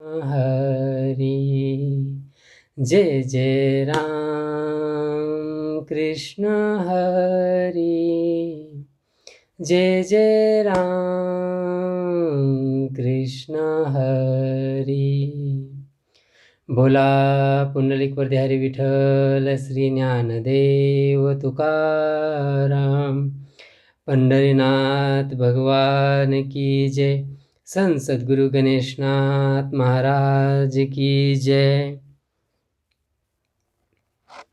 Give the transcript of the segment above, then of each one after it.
हरि जय जय राम कृष्ण हरि जय जय राम कृष्ण हरि बोला पुंडलिक वरदे विठ्ठल श्री ज्ञानदेव तुकाराम पंढरीनाथ भगवान की जय। संत सद्गुरु गणेशनाथ महाराज की जय।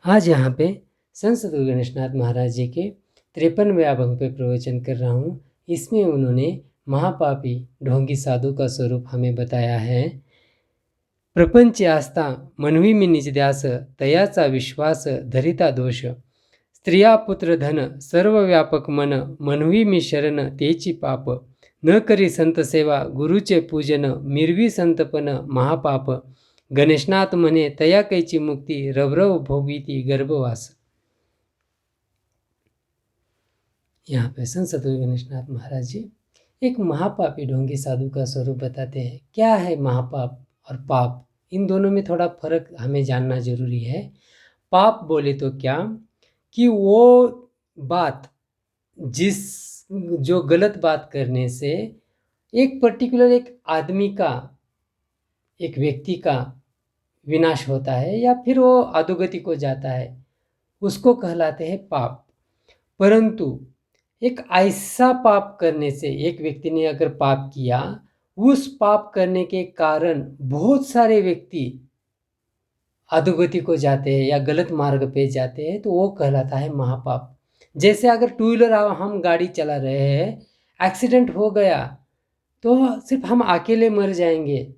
आज यहाँ पे संत सद्गुरु गणेशनाथ महाराज जी के 53वें अभंग पे प्रवचन कर रहा हूँ। इसमें उन्होंने महापापी ढोंगी साधु का स्वरूप हमें बताया है। प्रपंच आस्था मनवी मी निज ध्यास, तयाचा विश्वास धरिता दोष। स्त्रिया पुत्र धन सर्व व्यापक मन, मनवी मी शरण तेची पाप। न करी संत सेवा गुरुचे पूजन, मिरवी संतपन महापाप। गणेशनाथ म्हणे तया कैची मुक्ती, रवरव भोगीती गर्भवास। यहाँ पे संत सद्गुरु गणेशनाथ महाराज जी एक महापापी ढोंगी साधु का स्वरूप बताते हैं। क्या है महापाप और पाप, इन दोनों में थोड़ा फर्क हमें जानना जरूरी है। पाप बोले तो क्या कि वो बात जो गलत बात करने से एक पर्टिकुलर एक आदमी का, एक व्यक्ति का विनाश होता है या फिर वो अधोगति को जाता है, उसको कहलाते हैं पाप। परंतु एक ऐसा पाप करने से, एक व्यक्ति ने अगर पाप किया, उस पाप करने के कारण बहुत सारे व्यक्ति अधोगति को जाते हैं या गलत मार्ग पे जाते हैं, तो वो कहलाता है महापाप। जैसे अगर टू व्हीलर हम गाड़ी चला रहे हैं, एक्सीडेंट हो गया तो सिर्फ हम अकेले मर जाएंगे।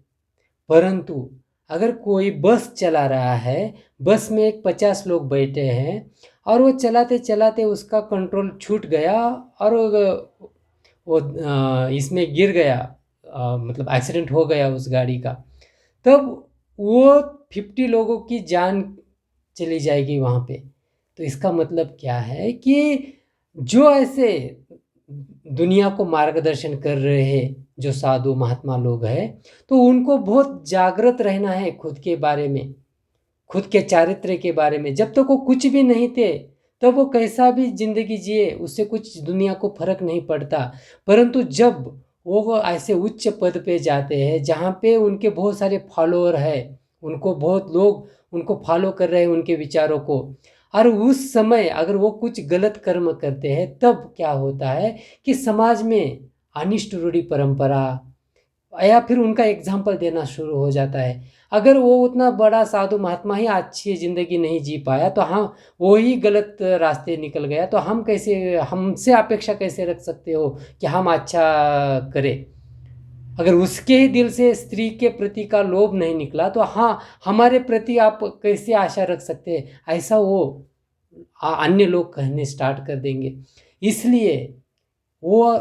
परंतु अगर कोई बस चला रहा है, बस में एक 50 लोग बैठे हैं और वो चलाते चलाते उसका कंट्रोल छूट गया और वो इसमें गिर गया, मतलब एक्सीडेंट हो गया उस गाड़ी का, तब वो 50 लोगों की जान चली जाएगी वहाँ पे। तो इसका मतलब क्या है कि जो ऐसे दुनिया को मार्गदर्शन कर रहे हैं, जो साधु महात्मा लोग हैं, तो उनको बहुत जागृत रहना है खुद के बारे में, खुद के चारित्र्य के बारे में। जब तक वो कुछ भी नहीं थे तब वो कैसा भी जिंदगी जिए, उससे कुछ दुनिया को फर्क नहीं पड़ता। परंतु जब वो ऐसे उच्च पद पे जाते हैं जहाँ पे उनके बहुत सारे फॉलोअर हैं, उनको बहुत लोग उनको फॉलो कर रहे हैं, उनके विचारों को, और उस समय अगर वो कुछ गलत कर्म करते हैं, तब क्या होता है कि समाज में अनिष्ट रूढ़ी परंपरा या फिर उनका एग्जाम्पल देना शुरू हो जाता है। अगर वो उतना बड़ा साधु महात्मा ही अच्छी ज़िंदगी नहीं जी पाया, तो हाँ वो ही गलत रास्ते निकल गया, तो हम कैसे, हमसे अपेक्षा कैसे रख सकते हो कि हम अच्छा करें। अगर उसके ही दिल से स्त्री के प्रति का लोभ नहीं निकला, तो हाँ हमारे प्रति आप कैसे आशा रख सकते हैं, ऐसा वो अन्य लोग कहने स्टार्ट कर देंगे। इसलिए वो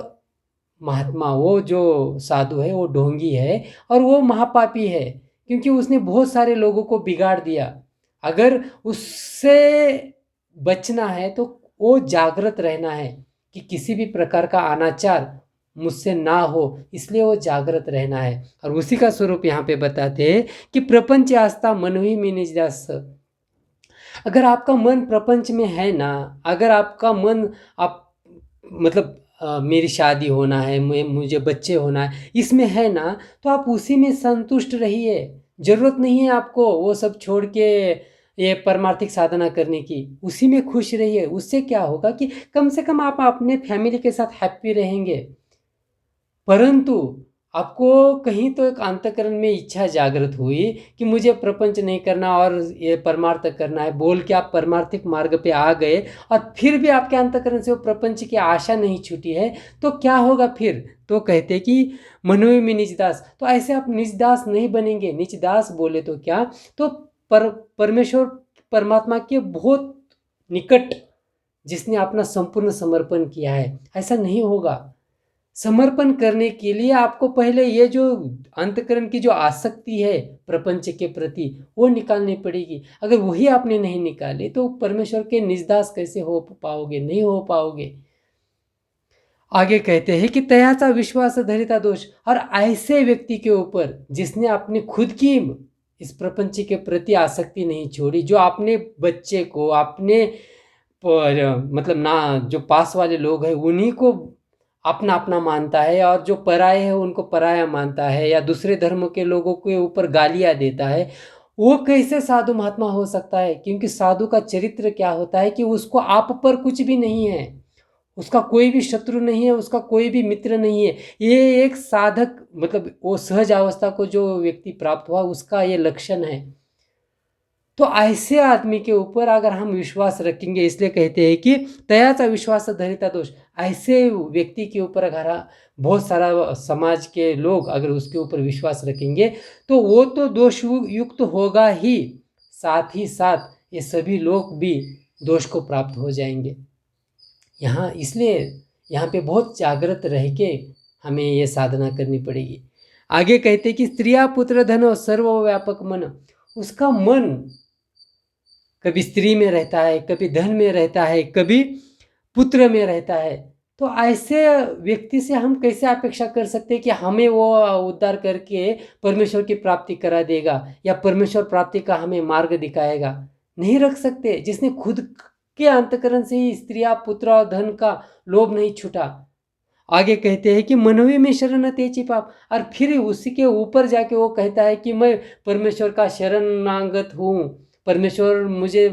महात्मा, वो जो साधु है, वो ढोंगी है और वो महापापी है, क्योंकि उसने बहुत सारे लोगों को बिगाड़ दिया। अगर उससे बचना है तो वो जागृत रहना है कि किसी भी प्रकार का अनाचार मुझसे ना हो, इसलिए वो जागृत रहना है। और उसी का स्वरूप यहाँ पे बताते हैं कि प्रपंच आस्था मनवी में निज दास। अगर आपका मन प्रपंच में है ना, अगर आपका मन आप मतलब मेरी शादी होना है, मुझे बच्चे होना है, इसमें है ना, तो आप उसी में संतुष्ट रहिए। जरूरत नहीं है आपको वो सब छोड़ के ये परमार्थिक साधना करने की, उसी में खुश रहिए। उससे क्या होगा कि कम से कम आप अपने फैमिली के साथ हैप्पी रहेंगे। परंतु आपको कहीं तो एक अंतःकरण में इच्छा जागृत हुई कि मुझे प्रपंच नहीं करना और ये परमार्थ करना है, बोल के आप परमार्थिक मार्ग पे आ गए और फिर भी आपके अंतःकरण से वो प्रपंच की आशा नहीं छूटी है, तो क्या होगा फिर? तो कहते कि मनोई में निजदास। तो ऐसे आप निजदास नहीं बनेंगे। निजदास बोले तो क्या, तो परमेश्वर परमात्मा के बहुत निकट, जिसने अपना संपूर्ण समर्पण किया है, ऐसा नहीं होगा। समर्पण करने के लिए आपको पहले ये जो अंतःकरण की जो आसक्ति है प्रपंच के प्रति, वो निकालनी पड़ेगी। अगर वही आपने नहीं निकाले तो परमेश्वर के निजदास कैसे हो पाओगे? नहीं हो पाओगे। आगे कहते हैं कि तयाचा विश्वास धरिता दोष, और ऐसे व्यक्ति के ऊपर जिसने अपने खुद की इस प्रपंच के प्रति आसक्ति नहीं छोड़ी, जो अपने बच्चे को अपने मतलब ना जो पास वाले लोग हैं उन्हीं को अपना अपना मानता है, और जो पराये हैं उनको पराया मानता है, या दूसरे धर्म के लोगों के ऊपर गालियां देता है, वो कैसे साधु महात्मा हो सकता है? क्योंकि साधु का चरित्र क्या होता है कि उसको आप पर कुछ भी नहीं है, उसका कोई भी शत्रु नहीं है, उसका कोई भी मित्र नहीं है। ये एक साधक मतलब वो सहज अवस्था को जो व्यक्ति प्राप्त हुआ उसका ये लक्षण है। तो ऐसे आदमी के ऊपर अगर हम विश्वास रखेंगे, इसलिए कहते हैं कि तयाचा विश्वास धरिता दोष, ऐसे व्यक्ति के ऊपर अगर बहुत सारा समाज के लोग अगर उसके ऊपर विश्वास रखेंगे तो वो तो दोष युक्त होगा ही, साथ ही साथ ये सभी लोग भी दोष को प्राप्त हो जाएंगे। यहाँ इसलिए यहाँ पे बहुत जागृत रह के हमें ये साधना करनी पड़ेगी। आगे कहते कि स्त्रिया पुत्र धन और सर्वव्यापक मन, उसका मन कभी स्त्री में रहता है, कभी धन में रहता है, कभी पुत्र में रहता है। तो ऐसे व्यक्ति से हम कैसे अपेक्षा कर सकते हैं कि हमें वो उद्धार करके परमेश्वर की प्राप्ति करा देगा या परमेश्वर प्राप्ति का हमें मार्ग दिखाएगा? नहीं रख सकते। जिसने खुद के अंतकरण से ही स्त्रियां पुत्र और धन का लोभ नहीं छूटा। आगे कहते हैं कि मनवे में शरण तेची पाप, और फिर उसी के ऊपर जाके वो कहता है कि मैं परमेश्वर का शरणागत हूँ, परमेश्वर मुझे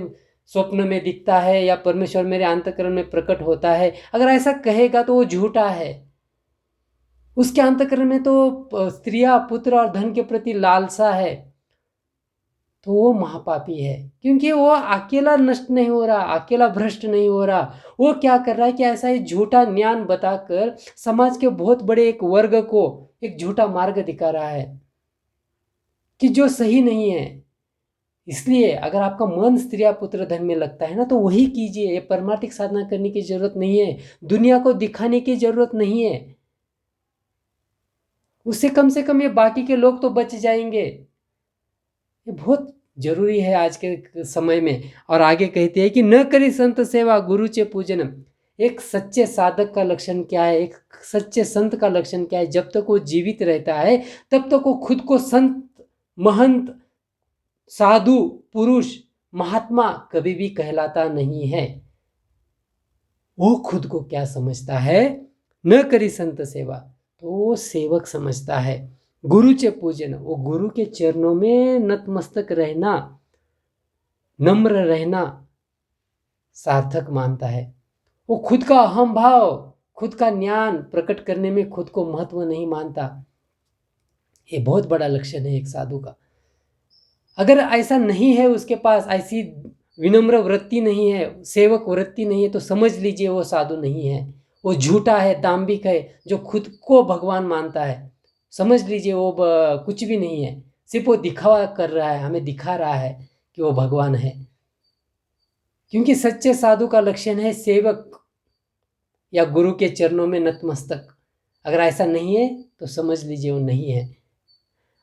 स्वप्न में दिखता है या परमेश्वर मेरे अंतकरण में प्रकट होता है। अगर ऐसा कहेगा तो वो झूठा है। उसके अंतकरण में तो स्त्रियां पुत्र और धन के प्रति लालसा है, तो वो महापापी है। क्योंकि वो अकेला नष्ट नहीं हो रहा, अकेला भ्रष्ट नहीं हो रहा। वो क्या कर रहा है कि ऐसा ही झूठा ज्ञान बताकर समाज के बहुत बड़े एक वर्ग को एक झूठा मार्ग दिखा रहा है कि जो सही नहीं है। इसलिए अगर आपका मन स्त्रिया पुत्र धन में लगता है ना तो वही कीजिए। ये परमार्थिक साधना करने की जरूरत नहीं है, दुनिया को दिखाने की जरूरत नहीं है। उससे कम से कम ये बाकी के लोग तो बच जाएंगे। ये बहुत जरूरी है आज के समय में। और आगे कहते हैं कि न करी संत सेवा गुरु चे पूजन। एक सच्चे साधक का लक्षण क्या है, एक सच्चे संत का लक्षण क्या है? जब तक वो जीवित रहता है तब तक वो खुद को संत, महंत, साधु, पुरुष, महात्मा कभी भी कहलाता नहीं है। वो खुद को क्या समझता है? न करी संत सेवा, तो वो सेवक समझता है। गुरु चे पूजन, वो गुरु के चरणों में नतमस्तक रहना, नम्र रहना सार्थक मानता है। वो खुद का अहम भाव, खुद का ज्ञान प्रकट करने में खुद को महत्व नहीं मानता। ये बहुत बड़ा लक्षण है एक साधु का। अगर ऐसा नहीं है, उसके पास ऐसी विनम्र वृत्ति नहीं है, सेवक वृत्ति नहीं है, तो समझ लीजिए वो साधु नहीं है। वो झूठा है, दाम्भिक है, जो खुद को भगवान मानता है। समझ लीजिए वो कुछ भी नहीं है, सिर्फ वो दिखावा कर रहा है, हमें दिखा रहा है कि वो भगवान है। क्योंकि सच्चे साधु का लक्षण है सेवक या गुरु के चरणों में नतमस्तक। अगर ऐसा नहीं है तो समझ लीजिए वो नहीं है,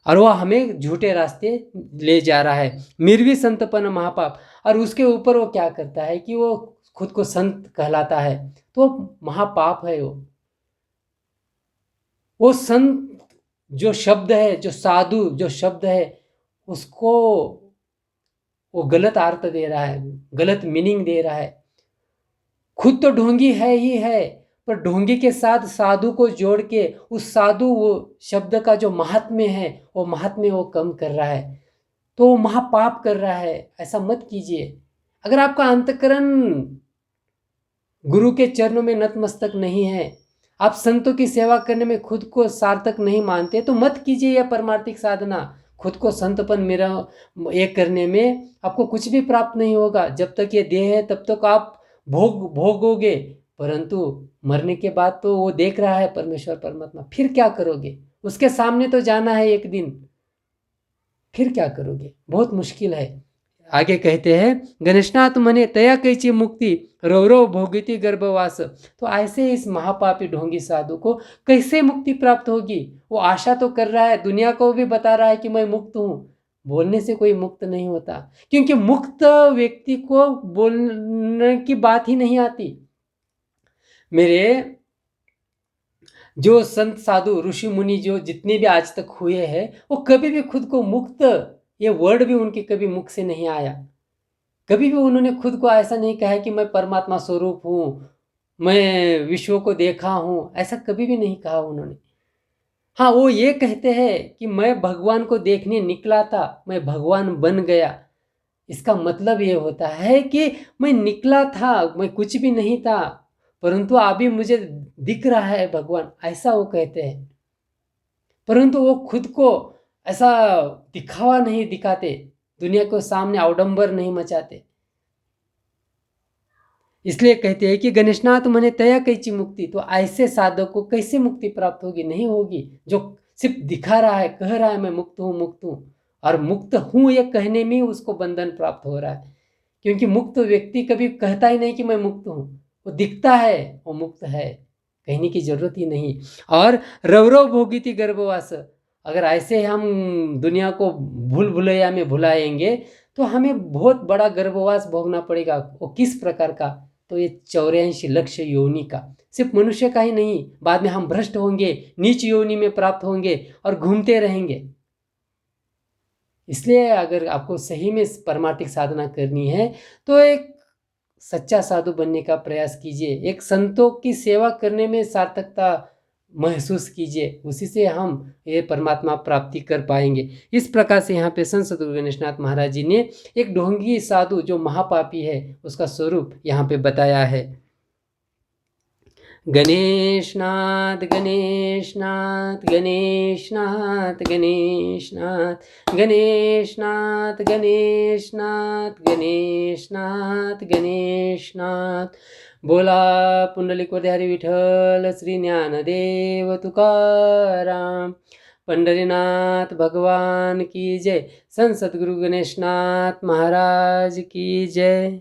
और वो हमें झूठे रास्ते ले जा रहा है। निर्वी संतपन महापाप, और उसके ऊपर वो क्या करता है कि वो खुद को संत कहलाता है, तो महापाप है। वो संत जो शब्द है, जो साधु जो शब्द है, उसको वो गलत अर्थ दे रहा है, गलत मीनिंग दे रहा है। खुद तो ढोंगी है ही है, पर ढोंगी के साथ साधु को जोड़ के उस साधु वो शब्द का जो महात्म्य है वो महात्म्य वो कम कर रहा है, तो वो महापाप कर रहा है। ऐसा मत कीजिए। अगर आपका अंतकरण गुरु के चरणों में नतमस्तक नहीं है, आप संतों की सेवा करने में खुद को सार्थक नहीं मानते, तो मत कीजिए यह परमार्थिक साधना। खुद को संतपन मेरा ये करने में आपको कुछ भी प्राप्त नहीं होगा। जब तक ये देह है तब तक आप भोगोगे, परंतु मरने के बाद तो वो देख रहा है परमेश्वर परमात्मा। फिर क्या करोगे? उसके सामने तो जाना है एक दिन, फिर क्या करोगे? बहुत मुश्किल है। आगे कहते हैं गणेशनाथ मने तया कैची मुक्ति रौरव भोगिती गर्भवास। तो ऐसे इस महापापी ढोंगी साधु को कैसे मुक्ति प्राप्त होगी? वो आशा तो कर रहा है, दुनिया को भी बता रहा है कि मैं मुक्त हूँ। बोलने से कोई मुक्त नहीं होता, क्योंकि मुक्त व्यक्ति को बोलने की बात ही नहीं आती। मेरे जो संत साधु ऋषि मुनि जो जितने भी आज तक हुए हैं, वो कभी भी खुद को मुक्त, ये वर्ड भी उनके कभी मुख से नहीं आया। कभी भी उन्होंने खुद को ऐसा नहीं कहा कि मैं परमात्मा स्वरूप हूँ, मैं विश्व को देखा हूँ, ऐसा कभी भी नहीं कहा उन्होंने। हाँ, वो ये कहते हैं कि मैं भगवान को देखने निकला था, मैं भगवान बन गया। इसका मतलब ये होता है कि मैं निकला था, मैं कुछ भी नहीं था, परंतु अभी मुझे दिख रहा है भगवान, ऐसा वो कहते हैं। परंतु वो खुद को ऐसा दिखावा नहीं दिखाते, दुनिया को सामने अवडंबर नहीं मचाते। इसलिए कहते हैं कि गणेशनाथ मने तया कैची मुक्ति, तो ऐसे साधक को कैसे मुक्ति प्राप्त होगी? नहीं होगी। जो सिर्फ दिखा रहा है, कह रहा है मैं मुक्त हूँ, मुक्त हूँ, और मुक्त हूँ ये कहने में ही उसको बंधन प्राप्त हो रहा है। क्योंकि मुक्त व्यक्ति कभी कहता ही नहीं कि मैं मुक्त हूँ, वो दिखता है वो मुक्त है, कहने की जरूरत ही नहीं। और रवरव भोगिति गर्भवास, अगर ऐसे हम दुनिया को भूल भुलैया में भुलाएंगे तो हमें बहुत बड़ा गर्भवास भोगना पड़ेगा। वो किस प्रकार का? तो ये 84 लक्ष योनि का, सिर्फ मनुष्य का ही नहीं, बाद में हम भ्रष्ट होंगे, नीच योनि में प्राप्त होंगे और घूमते रहेंगे। इसलिए अगर आपको सही में परमार्थिक साधना करनी है तो एक सच्चा साधु बनने का प्रयास कीजिए, एक संतों की सेवा करने में सार्थकता महसूस कीजिए, उसी से हम ये परमात्मा प्राप्ति कर पाएंगे। इस प्रकार से यहाँ पे संत सद्गुरु गणेशनाथ महाराज जी ने एक ढोंगी साधु जो महापापी है उसका स्वरूप यहाँ पे बताया है। गणेशनाथ गणेशनाथ गणेशनाथ गणेशनाथ गणेशनाथ गणेशनाथ गणेशनाथ गणेशनाथ। बोला पुंडलिक हरी विठ्ठल श्री ज्ञानदेव तुकाराम। पंढरीनाथ भगवान की जय। संत सद्गुरु गणेशनाथ महाराज की जय।